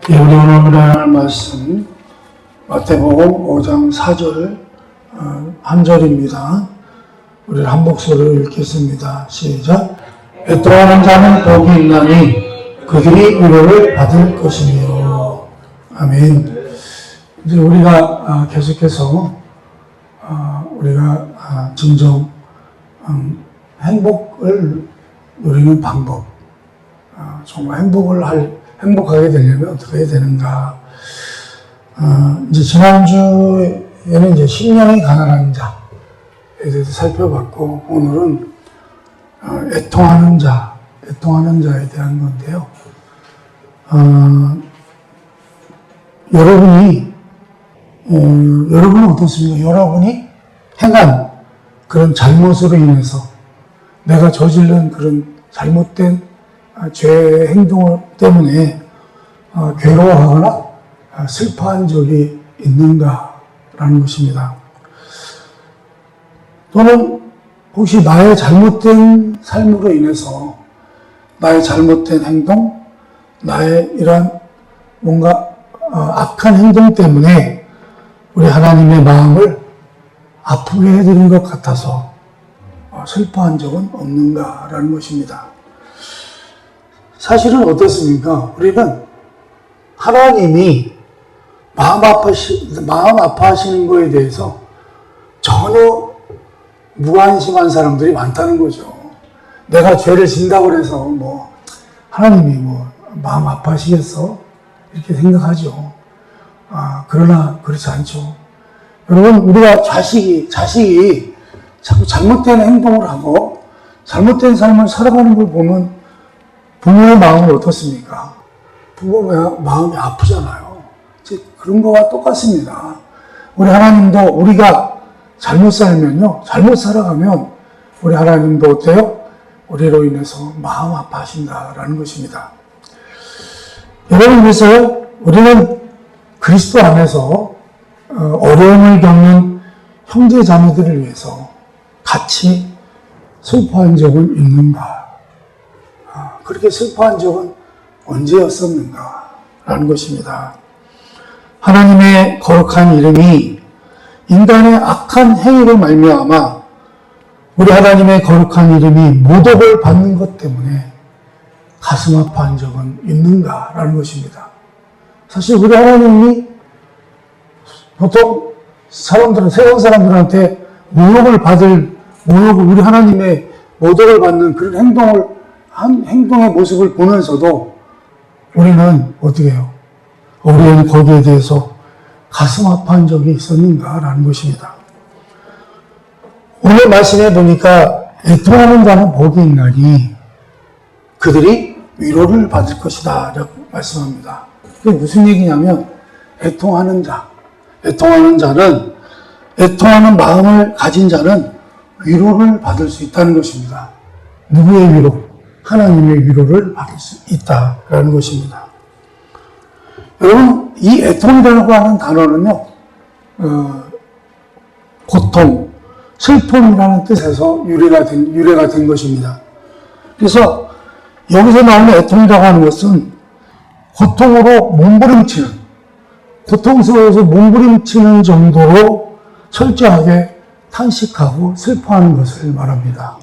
우리 오늘 할 말씀 마태복음 5장 4절 한 절입니다. 우리 한 목소리로 읽겠습니다. 시작. 애통하는 자는 복이 있나니 그들이 위로를 받을 것이며. 아멘. 이제 우리가 계속해서 우리가 진정 행복을 누리는 방법, 정말 행복하게 되려면 어떻게 해야 되는가. 이제 지난주에는 이제 심령이 가난한 자에 대해서 살펴봤고, 오늘은 애통하는 자에 대한 건데요. 여러분은 어떻습니까? 여러분이 행한 그런 잘못으로 인해서 내가 저지른 그런 잘못된 죄의 행동 때문에 괴로워하거나 슬퍼한 적이 있는가라는 것입니다. 또는 혹시 나의 잘못된 삶으로 인해서 나의 잘못된 행동, 나의 이러한 뭔가 악한 행동 때문에 우리 하나님의 마음을 아프게 해드린 것 같아서 슬퍼한 적은 없는가라는 것입니다. 사실은 어떻습니까? 우리는 하나님이 마음 아파하시는 거에 대해서 전혀 무관심한 사람들이 많다는 거죠. 내가 죄를 진다고 해서 하나님이 마음 아파하시겠어? 이렇게 생각하죠. 그러나 그렇지 않죠. 여러분, 우리가 자식이 자꾸 잘못된 행동을 하고 잘못된 삶을 살아가는 걸 보면 부모의 마음은 어떻습니까? 부모의 마음이 아프잖아요. 그런 거와 똑같습니다. 우리 하나님도 우리가 잘못 살아가면 우리 하나님도 어때요? 우리로 인해서 마음 아파하신다라는 것입니다. 여러분, 그래서 우리는 그리스도 안에서 어려움을 겪는 형제 자매들을 위해서 같이 슬퍼한 적은 있는가? 그렇게 슬퍼한 적은 언제였었는가? 라는 것입니다. 하나님의 거룩한 이름이 인간의 악한 행위로 말미암아 우리 하나님의 거룩한 이름이 모독을 받는 것 때문에 가슴 아파한 적은 있는가라는 것입니다. 사실 우리 하나님이 보통 세상 사람들한테 우리 하나님의 모독을 받는 그런 행동의 모습을 보면서도 우리는 어떻게 해요? 우리는 거기에 대해서 가슴 아파한 적이 있었는가라는 것입니다. 오늘 말씀해 보니까 애통하는 자는 복이 있나니 그들이 위로를 받을 것이다 라고 말씀합니다. 그게 무슨 얘기냐면 애통하는 마음을 가진 자는 위로를 받을 수 있다는 것입니다. 누구의 위로? 하나님의 위로를 받을 수 있다라는 것입니다. 여러분, 이 애통이라고 하는 단어는요, 고통, 슬픔이라는 뜻에서 유래가 된 것입니다. 그래서 여기서 나오는 애통이라고 하는 것은 고통스러워서 몸부림치는 정도로 철저하게 탄식하고 슬퍼하는 것을 말합니다.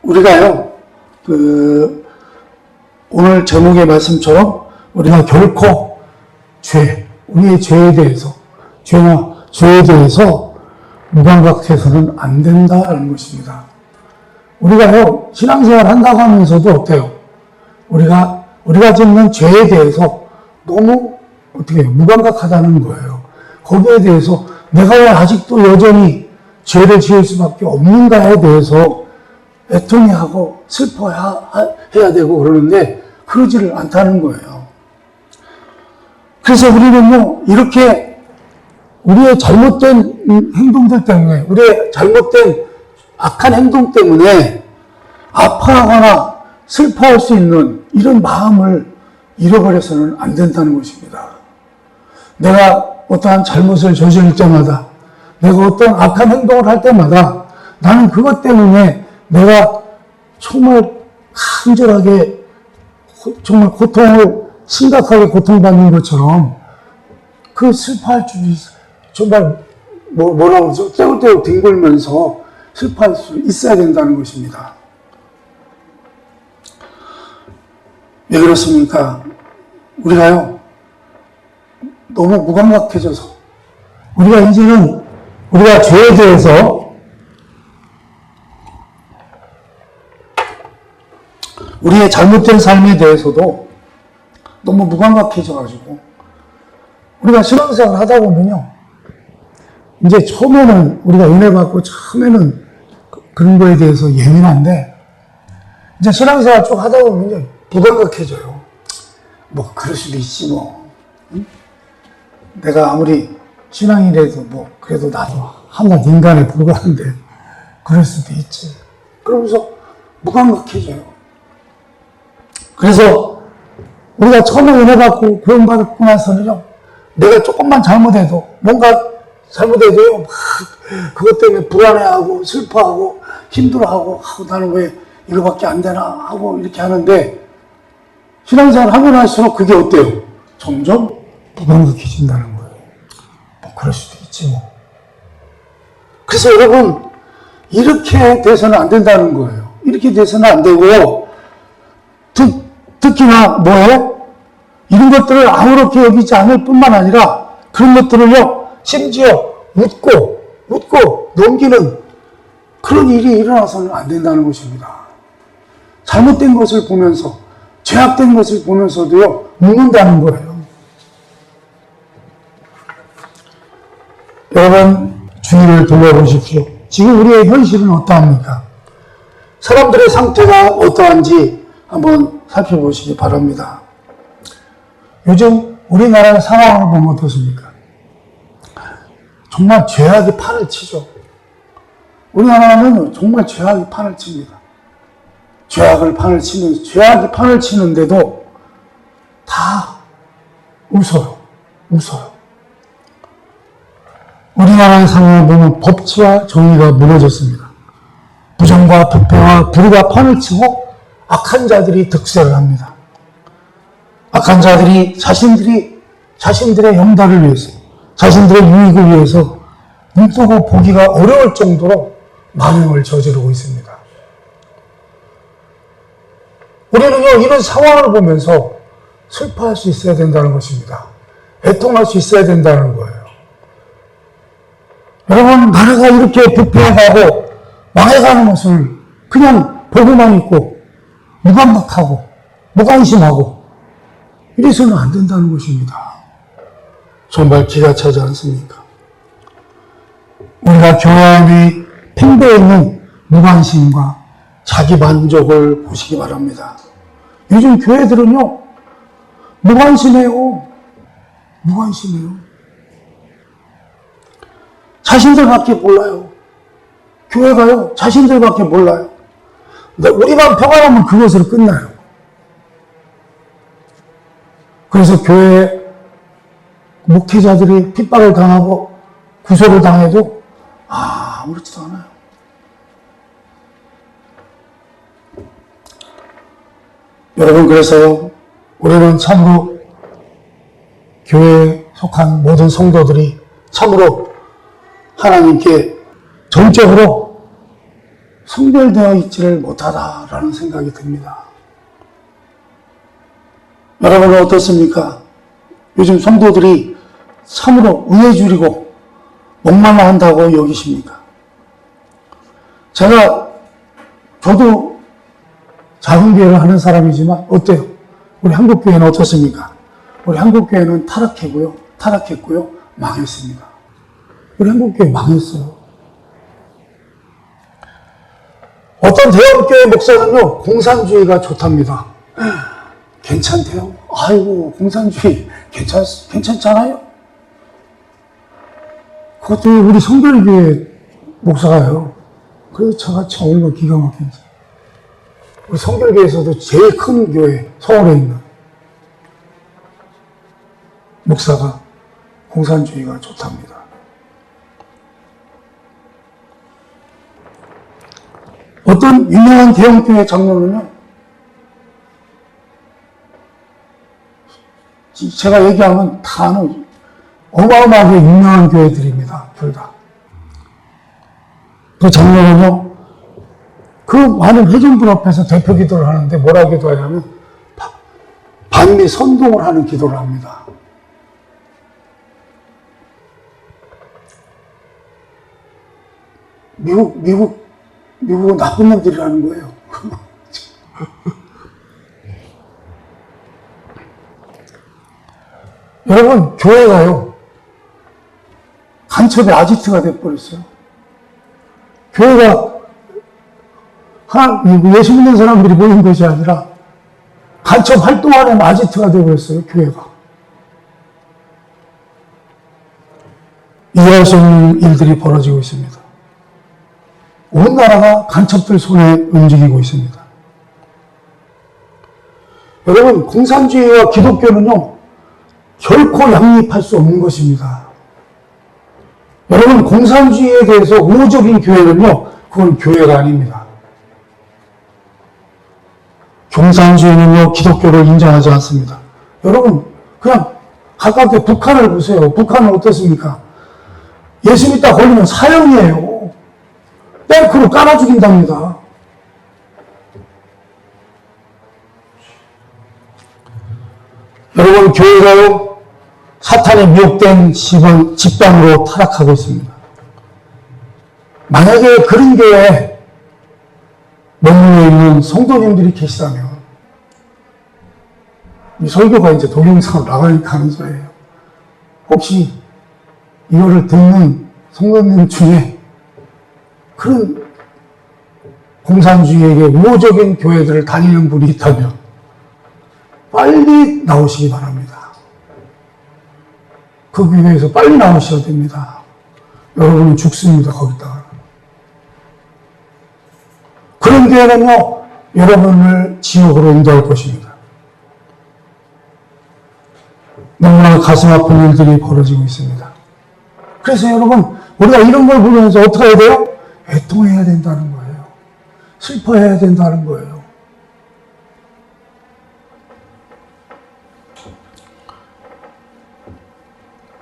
우리가요, 오늘 제목의 말씀처럼 우리가 결코 우리의 죄에 대해서 무감각해서는 안 된다라는 것입니다. 우리가요, 신앙생활 한다고 하면서도 어때요? 우리가 짓는 죄에 대해서 너무 무감각하다는 거예요. 거기에 대해서 내가 왜 아직도 여전히 죄를 지을 수밖에 없는가에 대해서 애통해하고 슬퍼해야 되고 그러는데 그러지를 않다는 거예요. 그래서 우리는요, 이렇게 우리의 잘못된 행동들 때문에, 우리의 잘못된 악한 행동 때문에 아파하거나 슬퍼할 수 있는 이런 마음을 잃어버려서는 안 된다는 것입니다. 내가 어떠한 잘못을 저지를 때마다, 내가 어떤 악한 행동을 할 때마다 나는 그것 때문에 내가 정말 간절하게 정말 고통을 심각하게 고통받는 것처럼 그 슬퍼할 줄이 정말 뭐라고 그러죠? 떼굴떼굴 뒹굴면서 슬퍼할 수 있어야 된다는 것입니다. 왜 그렇습니까? 우리가요, 너무 무감각해져서, 우리가 이제는, 우리가 죄에 대해서, 우리의 잘못된 삶에 대해서도 너무 무감각해져가지고, 우리가 신앙생활 하다 보면요, 이제 처음에는, 우리가 은혜 받고 처음에는 그런 거에 대해서 예민한데, 이제 신앙생활 쭉 하다 보면요, 무감각해져요. 뭐, 그럴 수도 있지, 뭐. 응? 내가 아무리 신앙이라도 뭐, 그래도 나도 한낱 인간에 불과한데, 그럴 수도 있지. 그러면서 무감각해져요. 그래서 우리가 처음에 은혜 받고 구원받고 나서는요, 내가 조금만 잘못해도, 뭔가 잘못해도요, 막 그것 때문에 불안해하고 슬퍼하고 힘들어하고, 나는 왜 이거밖에 안 되나 하고 이렇게 하는데, 신앙생활 하고 나서는 그게 어때요? 점점 무감각해진다는 거예요. 뭐 그럴 수도 있지 뭐. 그래서 여러분, 이렇게 돼서는 안 된다는 거예요. 이렇게 돼서는 안 되고요. 특히나 뭐예요? 이런 것들을 아무렇게 여기지 않을 뿐만 아니라 그런 것들을요, 심지어 웃고 넘기는 그런 일이 일어나서는 안 된다는 것입니다. 잘못된 것을 보면서, 죄악된 것을 보면서도요, 묻는다는 거예요. 여러분, 주위를 돌아보십시오. 지금 우리의 현실은 어떠합니까? 사람들의 상태가 어떠한지 한번 살펴보시기 바랍니다. 요즘 우리나라의 상황을 보면 어떻습니까? 정말 죄악이 판을 치죠. 우리나라는 정말 죄악이 판을 칩니다. 죄악이 판을 치는데도 다 웃어요. 우리나라의 상황을 보면 법치와 정의가 무너졌습니다. 부정과 부패와 불의가 판을 치고 악한 자들이 득세를 합니다. 악한 자들이 자신들의 영달을 위해서, 자신들의 유익을 위해서 눈뜨고 보기가 어려울 정도로 만행을 저지르고 있습니다. 우리는요, 이런 상황을 보면서 슬퍼할 수 있어야 된다는 것입니다. 애통할 수 있어야 된다는 거예요. 여러분, 나라가 이렇게 부패해가고 망해가는 것을 그냥 보고만 있고 무감각하고 무관심하고 이래서는 안 된다는 것입니다. 정말 기가 차지 않습니까? 우리가 교회 안에 팽배해 있는 무관심과 자기 만족을 보시기 바랍니다. 요즘 교회들은요, 무관심해요. 자신들밖에 몰라요. 교회가요, 자신들밖에 몰라요. 근데 우리만 평안하면 그것으로 끝나요. 그래서 교회 목회자들이 핍박을 당하고 구속을 당해도 아무렇지도 않아요. 여러분, 그래서요, 우리는 참으로 교회에 속한 모든 성도들이 참으로 하나님께 전적으로 성별되어 있지를 못하다라는 생각이 듭니다. 여러분은 어떻습니까? 요즘 성도들이 참으로 우애줄이고 목말라 한다고 여기십니까? 저도 작은 교회를 하는 사람이지만 어때요? 우리 한국교회는 어떻습니까? 우리 한국교회는 타락했고요, 망했습니다. 우리 한국교회 망했어요. 어떤 대형교회 목사는요, 공산주의가 좋답니다. 괜찮대요. 아이고, 공산주의 괜찮잖아요. 그것도 우리 성결교회 목사가요. 그래서 제가 참 얼마나 기가 막힌지. 우리 성결교회에서도 제일 큰 교회, 서울에 있는 목사가 공산주의가 좋답니다. 어떤 유명한 대형교회 장로는요, 제가 얘기하면 다 아는 어마어마하게 유명한 교회들입니다. 둘 다. 그 장로는요, 그 많은 회중들 앞에서 대표 기도를 하는데 뭐라 기도하냐면 반미 선동을 하는 기도를 합니다. 미국은 나쁜 놈들이라는 거예요. 여러분, 교회가요, 간첩의 아지트가 돼버렸어요. 교회가 예수 믿는 사람들이 모인 것이 아니라 간첩 활동하는 아지트가 되어버렸어요, 교회가. 이해할 수 없는 일들이 벌어지고 있습니다. 온 나라가 간첩들 손에 움직이고 있습니다. 여러분, 공산주의와 기독교는요, 결코 양립할 수 없는 것입니다. 여러분, 공산주의에 대해서 우호적인 교회는요, 그건 교회가 아닙니다. 공산주의는요, 기독교를 인정하지 않습니다. 여러분, 그냥 가깝게 북한을 보세요. 북한은 어떻습니까? 예수 믿다 걸리면 사형이에요. 탱크로 깔아 죽인답니다. 여러분, 교회가요, 사탄에 미혹된 집단으로 타락하고 있습니다. 만약에 그런 교회에 머물러 있는 성도님들이 계시다면, 이 설교가 이제 동영상으로 나가니까 하는 소리예요. 혹시 이거를 듣는 성도님 중에 그런 공산주의에게 우호적인 교회들을 다니는 분이 있다면 빨리 나오시기 바랍니다. 그 교회에서 빨리 나오셔야 됩니다. 여러분은 죽습니다, 거기다가. 그런 교회는요, 여러분을 지옥으로 인도할 것입니다. 너무나 가슴 아픈 일들이 벌어지고 있습니다. 그래서 여러분, 우리가 이런 걸 보면서 어떻게 해야 돼요? 애통해야 된다는 거예요. 슬퍼해야 된다는 거예요.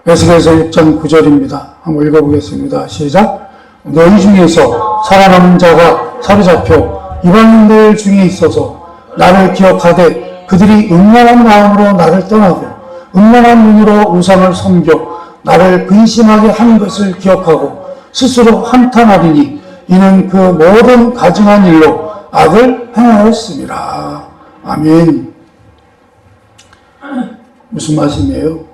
에스겔서 6장 9절입니다. 한번 읽어보겠습니다. 시작. 너희 중에서 살아남은 자가 사로잡혀 이방인들 중에 있어서 나를 기억하되 그들이 음란한 마음으로 나를 떠나고 음란한 눈으로 우상을 섬겨 나를 근심하게 하는 것을 기억하고 스스로 한탄하리니 이는 그 모든 가증한 일로 악을 행하였습니다. 아멘. 무슨 말씀이에요?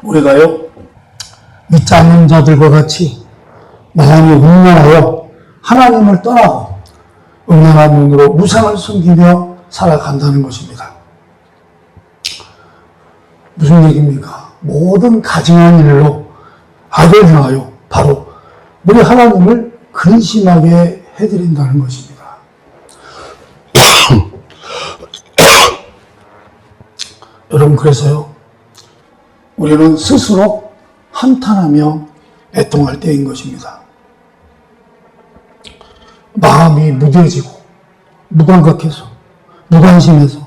우리가요, 믿지 않는 자들과 같이 마음이 음란하여 하나님을 떠나고 음란한 눈으로 우상을 숨기며 살아간다는 것입니다. 무슨 얘기입니까? 모든 가증한 일로 악을 행하여 바로 우리 하나님을 근심하게 해드린다는 것입니다. 여러분, 그래서요, 우리는 스스로 한탄하며 애통할 때인 것입니다. 마음이 무뎌지고 무감각해서 무관심해서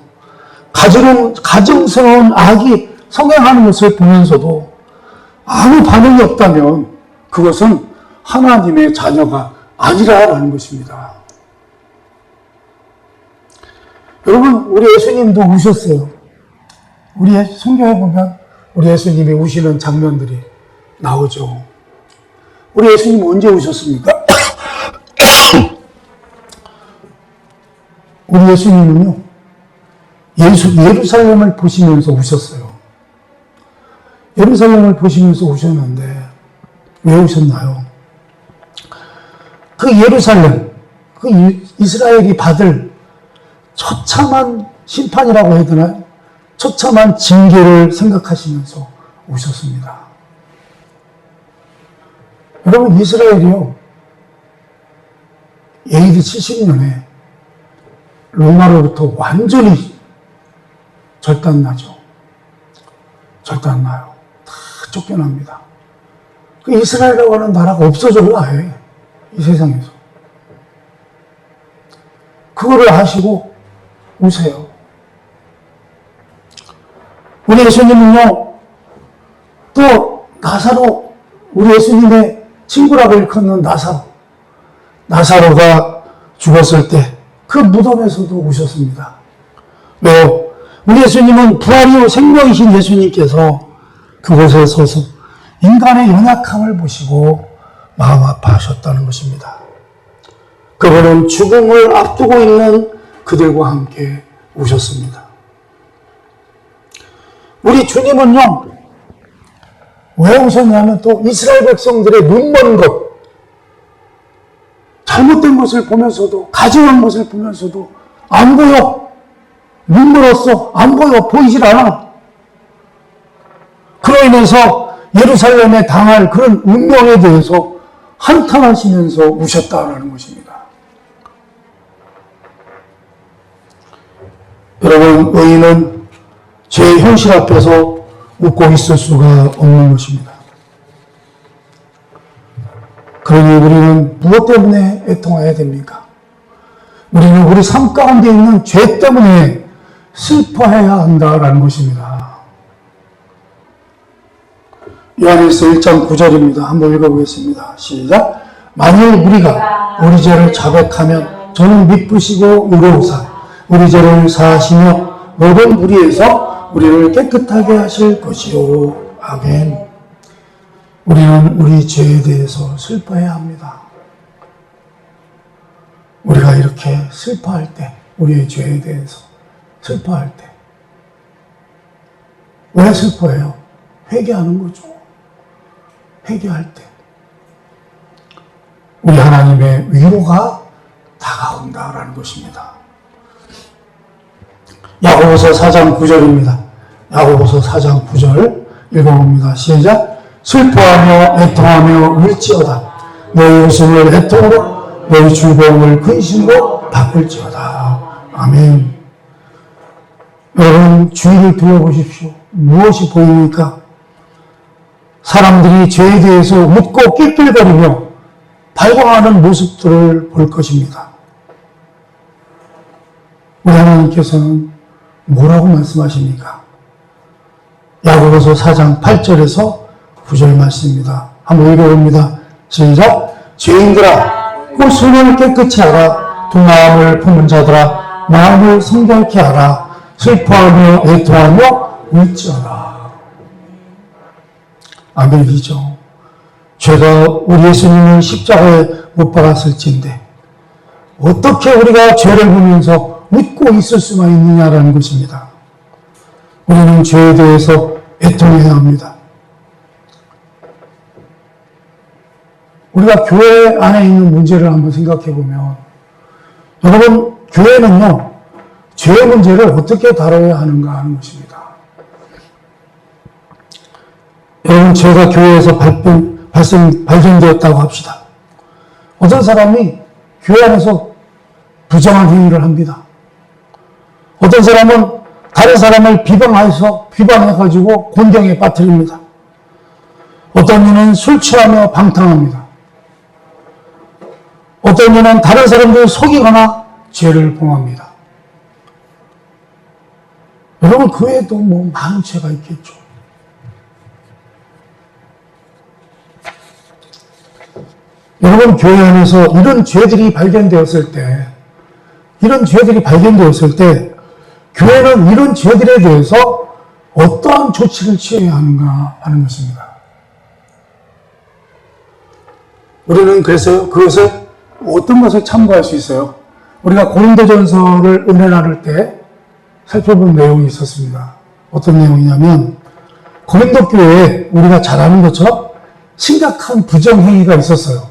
가증스러운 악이 성행하는 것을 보면서도 아무 반응이 없다면 그것은 하나님의 자녀가 아니라라는 것입니다. 여러분, 우리 예수님도 우셨어요. 우리 성경에 보면 우리 예수님이 우시는 장면들이 나오죠. 우리 예수님 언제 우셨습니까? 우리 예수님은요, 예루살렘을 보시면서 우셨어요. 예루살렘을 보시면서 우셨는데 왜 우셨나요? 그 예루살렘, 그 이스라엘이 받을 처참한 심판이라고 해야 되나요? 처참한 징계를 생각하시면서 우셨습니다. 여러분, 이스라엘이요, AD 70년에 로마로부터 완전히 절단나죠. 절단나요. 다 쫓겨납니다. 그 이스라엘이라고 하는 나라가 없어져요, 아예. 이 세상에서. 그거를 아시고 우세요. 우리 예수님은요, 또 나사로, 우리 예수님의 친구라고 일컫는 나사로가 죽었을 때 그 무덤에서도 우셨습니다. 왜요? 우리 예수님은 부활이요 생명이신 예수님께서 그곳에 서서 인간의 연약함을 보시고 마음 아파하셨다는 것입니다. 그분은 죽음을 앞두고 있는 그들과 함께 우셨습니다. 우리 주님은요, 왜 우셨냐면 또 이스라엘 백성들의 눈먼 것, 잘못된 것을 보면서도, 가증한 것을 보면서도 안 보여. 눈물었어. 안 보여. 보이질 않아. 그로 인해서 예루살렘에 당할 그런 운명에 대해서 한탄하시면서 우셨다라는 것입니다. 여러분, 의인은 죄의 현실 앞에서 웃고 있을 수가 없는 것입니다. 그러니 우리는 무엇 때문에 애통해야 됩니까? 우리는 우리 삶 가운데 있는 죄 때문에 슬퍼해야 한다라는 것입니다. 요한일서 1장 9절입니다. 한번 읽어보겠습니다. 시작. 만일 우리가 우리 죄를 자백하면 저는 미쁘시고 의로우사 우리 죄를 사하시며 모든 무리에서 우리를 깨끗하게 하실 것이요. 아멘. 우리는 우리 죄에 대해서 슬퍼해야 합니다. 우리가 이렇게 슬퍼할 때, 우리의 죄에 대해서 슬퍼할 때, 왜 슬퍼해요? 회개하는 거죠. 회개할 때 우리 하나님의 위로가 다가온다라는 것입니다. 야고보서 4장 9절입니다. 야고보서 4장 9절 읽어봅니다. 시작. 슬퍼하며 애통하며 울지어다. 너희 웃음을 애통으로 너희 즐거움을 근심으로 바꿀지어다. 아멘. 여러분 주위를 둘러보십시오. 무엇이 보입니까? 사람들이 죄에 대해서 웃고 낄낄거리며 발광하는 모습들을 볼 것입니다. 우리 하나님께서는 뭐라고 말씀하십니까? 야고보서 4장 8절에서 9절 말씀입니다. 한번 읽어봅니다. 시작. 죄인들아 곧 손을 깨끗이 하라. 두 마음을 품은 자들아 마음을 성결케 하라. 슬퍼하며 애통하며 울지어라. 아멘이죠. 죄가 우리 예수님을 십자가에 못 박았을진데 어떻게 우리가 죄를 보면서 웃고 있을 수가 있느냐라는 것입니다. 우리는 죄에 대해서 애통해야 합니다. 우리가 교회 안에 있는 문제를 한번 생각해 보면, 여러분, 교회는요, 죄의 문제를 어떻게 다뤄야 하는가 하는 것입니다. 여러분, 죄가 교회에서 발생되었다고 합시다. 어떤 사람이 교회 안에서 부정한 행위를 합니다. 어떤 사람은 다른 사람을 비방해가지고 곤경에 빠뜨립니다. 어떤 이는 술 취하며 방탕합니다. 어떤 이는 다른 사람들을 속이거나 죄를 범합니다. 여러분, 그 외에도 뭐 많은 죄가 있겠죠. 여러분, 교회 안에서 이런 죄들이 발견되었을 때, 교회는 이런 죄들에 대해서 어떠한 조치를 취해야 하는가 하는 것입니다. 우리는 그래서 그것을 어떤 것을 참고할 수 있어요? 우리가 고린도전서를 은혜 나눌 때 살펴본 내용이 있었습니다. 어떤 내용이냐면, 고린도 교회에 우리가 잘 아는 것처럼 심각한 부정행위가 있었어요.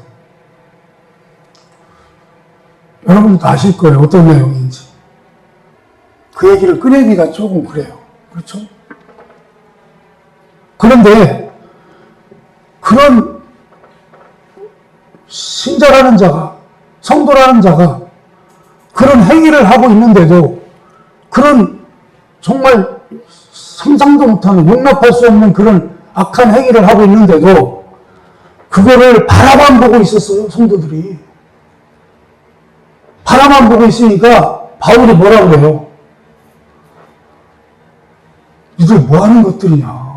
여러분도 아실 거예요. 어떤 내용인지. 그 얘기를 꺼내기가 조금 그래요. 그렇죠? 그런데 그런 신자라는 자가, 성도라는 자가 그런 행위를 하고 있는데도, 그런 정말 상상도 못하는, 용납할 수 없는 그런 악한 행위를 하고 있는데도 그거를 바라만 보고 있었어요. 성도들이. 바라만 보고 있으니까 바울이 뭐라고 해요? 니들 뭐 하는 것들이냐.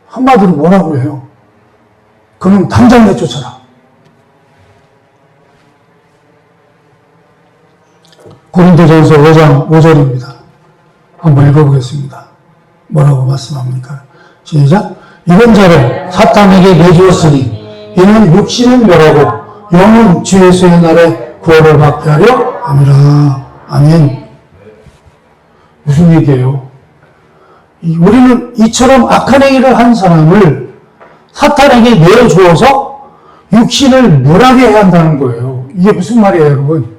한마디로 뭐라고 해요? 그럼 당장 내쫓아라. 고린도전서 5장 5절입니다. 한번 읽어보겠습니다. 뭐라고 말씀합니까? 시작. 이런 자를 사탄에게 내주었으니 이는 육신은 멸하고 영은 주 예수의 날에 구원을 받게 하려 함이라. 아멘. 무슨 얘기예요? 우리는 이처럼 악한 행위를 한 사람을 사탄에게 내어주어서 육신을 멸하게 해야 한다는 거예요. 이게 무슨 말이에요, 여러분?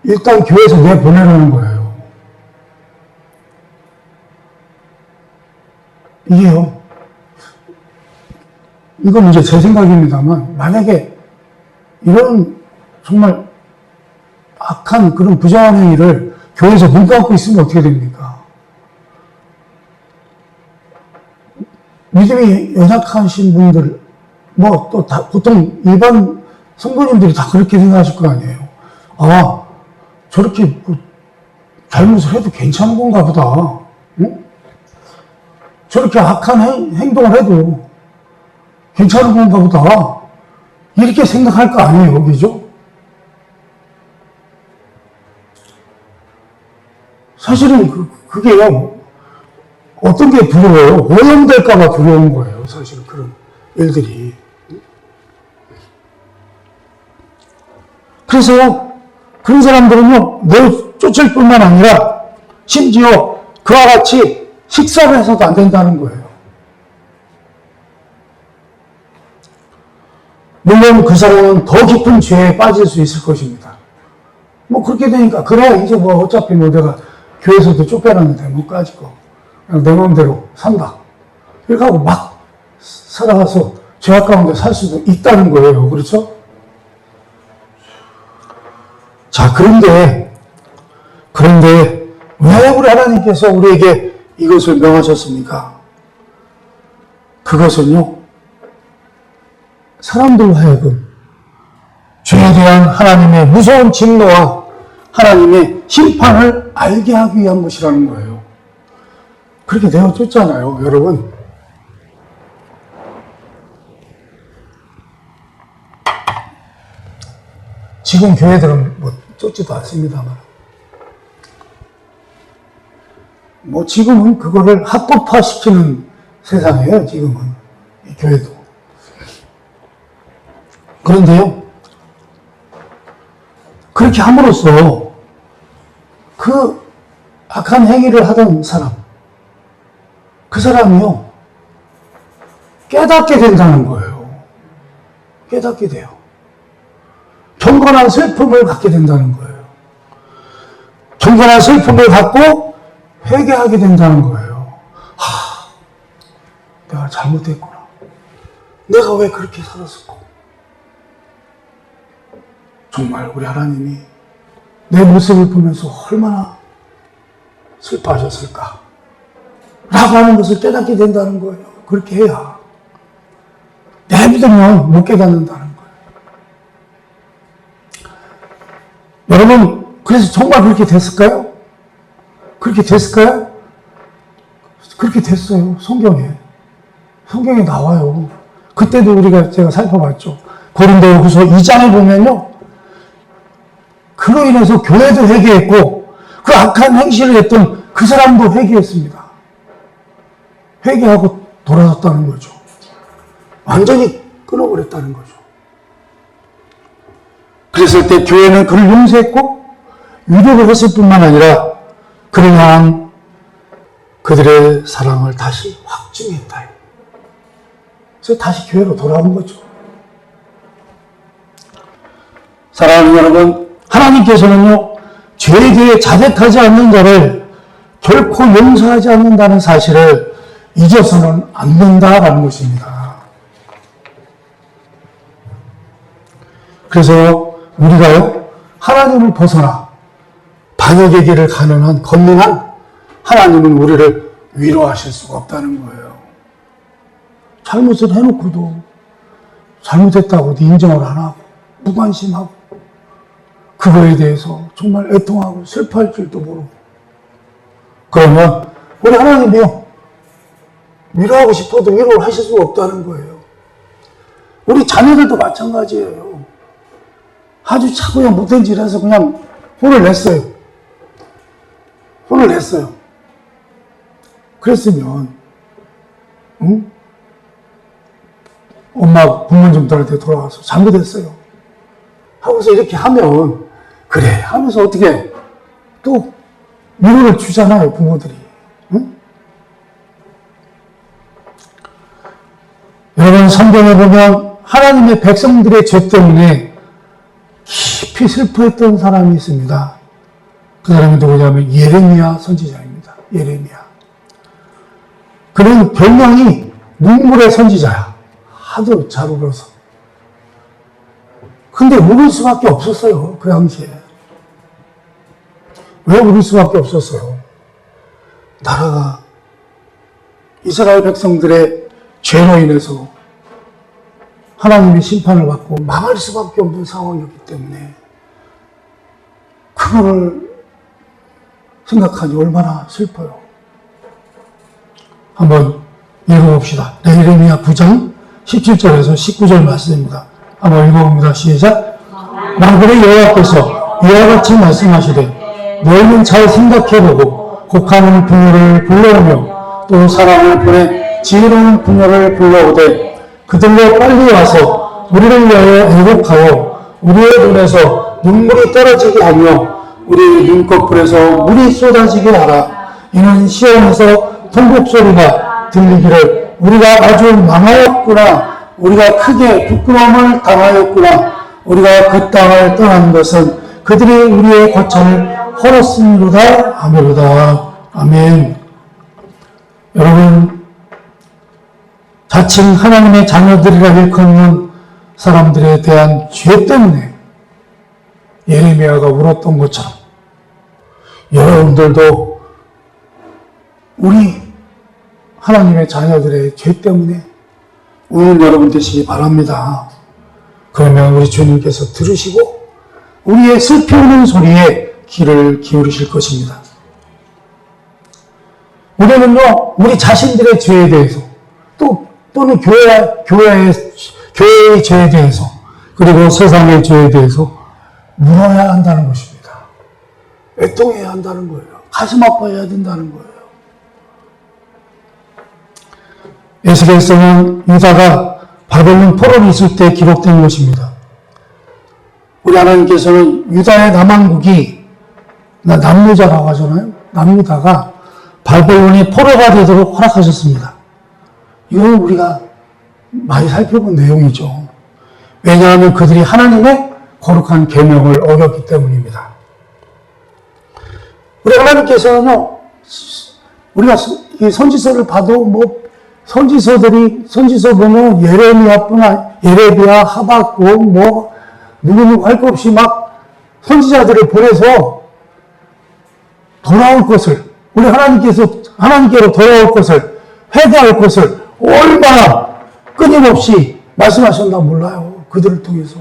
일단 교회에서 내보내라는 거예요. 이게요. 이건 이제 제 생각입니다만, 만약에 이런 정말 악한 그런 부정한 행위를 교회에서 눈 감고 있으면 어떻게 됩니까? 믿음이 연약하신 분들, 뭐 또 다, 보통 일반 성도님들이 다 그렇게 생각하실 거 아니에요. 아, 저렇게 뭐 잘못을 해도 괜찮은 건가 보다. 응? 저렇게 악한 행동을 해도 괜찮은 건가 보다. 이렇게 생각할 거 아니에요, 그죠? 사실은 그게요, 어떤 게 두려워요? 오염될까봐 두려운 거예요, 사실은 그런 일들이. 그래서 그런 사람들은요, 내쫓을 뿐만 아니라 심지어 그와 같이 식사를 해서도 안 된다는 거예요. 물론 그 사람은 더 깊은 죄에 빠질 수 있을 것입니다. 뭐 그렇게 되니까 그래 이제 뭐 어차피 뭐 내가 교회에서도 쫓겨났는데 뭐 까짓거 그냥 내 마음대로 산다. 이렇게 하고 막 살아가서 죄악 가운데 살 수도 있다는 거예요. 그렇죠? 자, 그런데 왜 우리 하나님께서 우리에게 이것을 명하셨습니까? 그것은요, 사람들 하여금 죄에 대한 하나님의 무서운 진노와 하나님의 심판을 알게 하기 위한 것이라는 거예요. 그렇게 되어졌잖아요, 여러분. 지금 교회들은 뭐 쫓지도 않습니다만, 뭐 지금은 그거를 합법화시키는 세상이에요, 지금은. 이 교회도. 그런데요, 그렇게 함으로써 그 악한 행위를 하던 사람, 그 사람이요, 깨닫게 된다는 거예요. 깨닫게 돼요. 경건한 슬픔을 갖게 된다는 거예요. 경건한 슬픔을 갖고 회개하게 된다는 거예요. 내가 잘못했구나. 내가 왜 그렇게 살았을까? 정말 우리 하나님이 내 모습을 보면서 얼마나 슬퍼하셨을까? 라고 하는 것을 깨닫게 된다는 거예요. 그렇게 해야. 내비두면 못 깨닫는다는 거예요. 여러분, 그래서 정말 그렇게 됐을까요? 그렇게 됐을까요? 그렇게 됐어요. 성경에 나와요. 그때도 제가 살펴봤죠. 고린도후서 2장에 보면요, 그로 인해서 교회도 회개했고 그 악한 행실을 했던 그 사람도 회개했습니다. 회개하고 돌아섰다는 거죠. 완전히 끊어버렸다는 거죠. 그랬을 때 교회는 그를 용서했고 위로를 했을 뿐만 아니라 그를 향한 그들의 사랑을 다시 확증했다. 그래서 다시 교회로 돌아온 거죠. 사랑하는 여러분, 하나님께서는요, 죄에 대해 자백하지 않는 자를 결코 용서하지 않는다는 사실을 잊어서는 안 된다라는 것입니다. 그래서 우리가요, 하나님을 벗어나 반역의 길을 건너한 하나님은 우리를 위로하실 수가 없다는 거예요. 잘못을 해놓고도 잘못했다고 인정을 안 하고 무관심하고 그거에 대해서 정말 애통하고 슬퍼할 줄도 모르고. 그러면 우리 하나님이요, 위로하고 싶어도 위로를 하실 수가 없다는 거예요. 우리 자녀들도 마찬가지예요. 아주 차고야 못된 짓해서 그냥 혼을 냈어요. 혼을 냈어요. 그랬으면, 응? 엄마 부모님들한테 돌아가서 잘못했어요 하고서 이렇게 하면, 그래 하면서 어떻게 또 위로를 주잖아요, 부모들이. 응? 여러분, 성경에 보면 하나님의 백성들의 죄 때문에 깊이 슬퍼했던 사람이 있습니다. 그 사람이 누구냐면 예레미야 선지자입니다. 예레미야. 그는 별명이 눈물의 선지자야. 하도 잘 울어서. 근데 울을 수밖에 없었어요, 그 당시에. 왜 울을 수밖에 없었어요? 나라가 이스라엘 백성들의 죄로 인해서 하나님의 심판을 받고 망할 수밖에 없는 상황이었기 때문에 그거를 생각하니 얼마나 슬퍼요. 한번 읽어봅시다. 예레미야 9장 17절에서 19절 말씀입니다. 한번 읽어봅니다. 시작. 만군의 여호와께서 이와 같이 말씀하시되 너희는 잘 생각해보고 곡하는 부녀를 불러오며 또 사람을 보내 지혜로운 부녀를 불러오되 그들로 빨리 와서 우리를 위하여 애곡하여 우리의 눈에서 눈물이 떨어지게 하며 우리 눈꺼풀에서 물이 쏟아지게 하라. 이는 시온에서 통곡소리가 들리기를 우리가 아주 망하였구나. 우리가 크게 부끄러움을 당하였구나. 우리가 그 땅을 떠난 것은 그들이 우리의 거처를 헐었음이로다 하미로다. 아멘. 여러분, 자칭 하나님의 자녀들이라 일컫는 사람들에 대한 죄 때문에 예레미야가 울었던 것처럼 여러분들도 우리 하나님의 자녀들의 죄 때문에 우는 여러분 되시기 바랍니다. 그러면 우리 주님께서 들으시고 우리의 슬피 우는 소리에 귀를 기울이실 것입니다. 우리는요, 우리 자신들의 죄에 대해서 또는 교회의 죄에 대해서 그리고 세상의 죄에 대해서 물어야 한다는 것입니다. 애통해야 한다는 거예요. 가슴 아파해야 된다는 거예요. 에스겔서는 유다가 바벨론 포로로 있을 때 기록된 것입니다. 우리 하나님께서는 유다의 남왕국이 남유다라고 하잖아요. 남유다가 바벨론의 포로가 되도록 허락하셨습니다. 이건 우리가 많이 살펴본 내용이죠. 왜냐하면 그들이 하나님의 거룩한 계명을 어겼기 때문입니다. 우리 하나님께서는요, 우리가 이 선지서를 봐도 선지서 보면 예레미야, 하박국, 누구누구 할 것 없이 막 선지자들을 보내서 돌아올 것을, 우리 하나님께로 돌아올 것을, 회개할 것을 얼마나 끊임없이 말씀하셨나 몰라요. 그들을 통해서.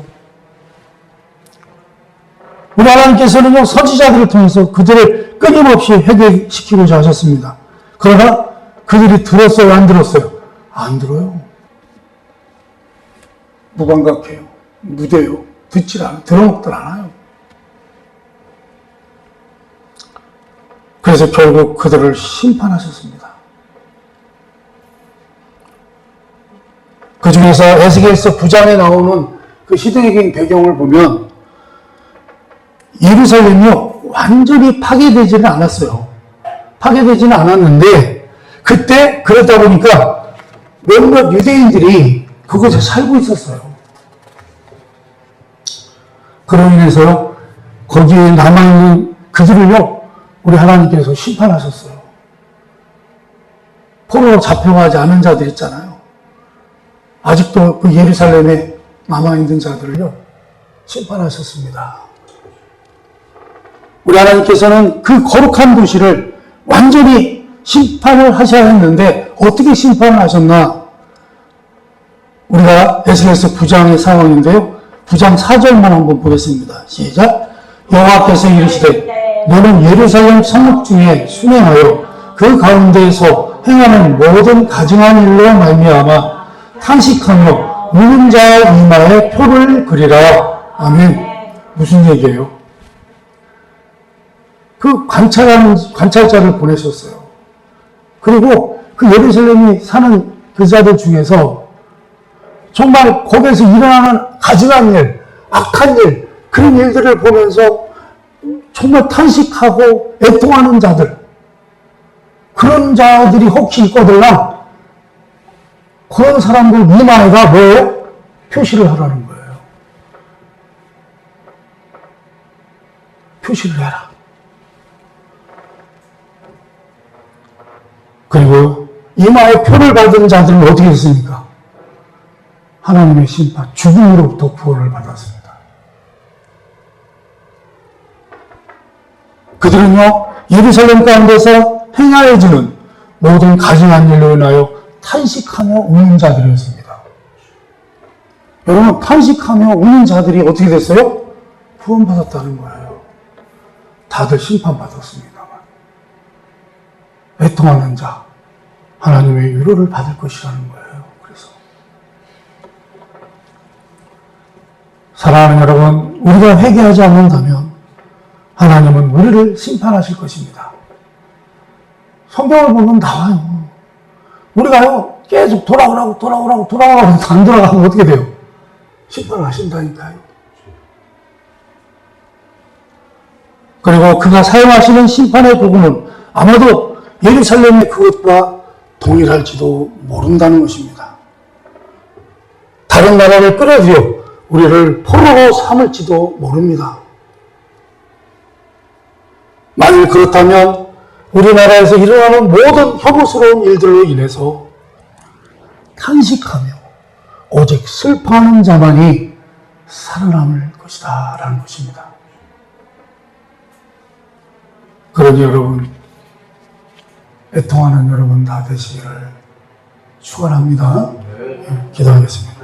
우리 하나님께서는요, 선지자들을 통해서 그들을 끊임없이 회개시키고자 하셨습니다. 그러나 그들이 들었어요, 안 들었어요? 안 들어요. 무감각해요. 무대요. 들어먹질 않아요. 그래서 결국 그들을 심판하셨습니다. 그 중에서 에스겔서 9장에 나오는 그 시대적인 배경을 보면 예루살렘이요, 완전히 파괴되지는 않았어요. 파괴되지는 않았는데 그때 그러다 보니까 몇몇 유대인들이 그곳에 살고 있었어요. 그로 인해서 거기에 남아있는 그들을요, 우리 하나님께서 심판하셨어요. 포로로 잡혀가지 않은 자들 있잖아요. 아직도 그 예루살렘에 남아있는 자들을요, 심판하셨습니다. 우리 하나님께서는 그 거룩한 도시를 완전히 심판을 하셔야 했는데 어떻게 심판을 하셨나? 우리가 에스겔서 9장의 상황인데요. 9장 4절만 한번 보겠습니다. 시작. 여호와께서 이르시되 너는 예루살렘 성읍 중에 순행하여 그 가운데에서 행하는 모든 가증한 일로 말미암아 탄식하며 우는 자의 이마에 표를 그리라. 아멘. 무슨 얘기예요? 그 관찰자를 보내셨어요. 그리고 그 예루살렘이 사는 그 자들 중에서 정말 거기에서 일어나는 가증한 일, 악한 일, 그런 일들을 보면서 정말 탄식하고 애통하는 자들, 그런 자들이 혹시 있거들나 그런 사람들 이마에가 뭐예요? 표시를 하라는 거예요. 표시를 해라. 그리고 이마에 표를 받은 자들은 어떻게 했습니까? 하나님의 심판, 죽음으로부터 구원을 받았습니다. 그들은요, 예루살렘 가운데서 행하여지는 모든 가증한 일로 인하여 탄식하며 우는 자들이었습니다. 여러분, 탄식하며 우는 자들이 어떻게 됐어요? 구원받았다는 거예요. 다들 심판받았습니다만. 애통하는 자, 하나님의 위로를 받을 것이라는 거예요. 그래서 사랑하는 여러분, 우리가 회개하지 않는다면 하나님은 우리를 심판하실 것입니다. 성경을 보면 나와요. 우리가요, 계속 돌아오라고 안 돌아가면 어떻게 돼요? 심판을 하신다니까요. 그리고 그가 사용하시는 심판의 도구는 아마도 예루살렘의 그것과 동일할지도 모른다는 것입니다. 다른 나라를 끌어들여 우리를 포로로 삼을지도 모릅니다. 만일 그렇다면 우리나라에서 일어나는 모든 혐오스러운 일들로 인해서 탄식하며 오직 슬퍼하는 자만이 살아남을 것이다 라는 것입니다. 그러니 여러분, 애통하는 여러분 다 되시기를 축원합니다. 기도하겠습니다.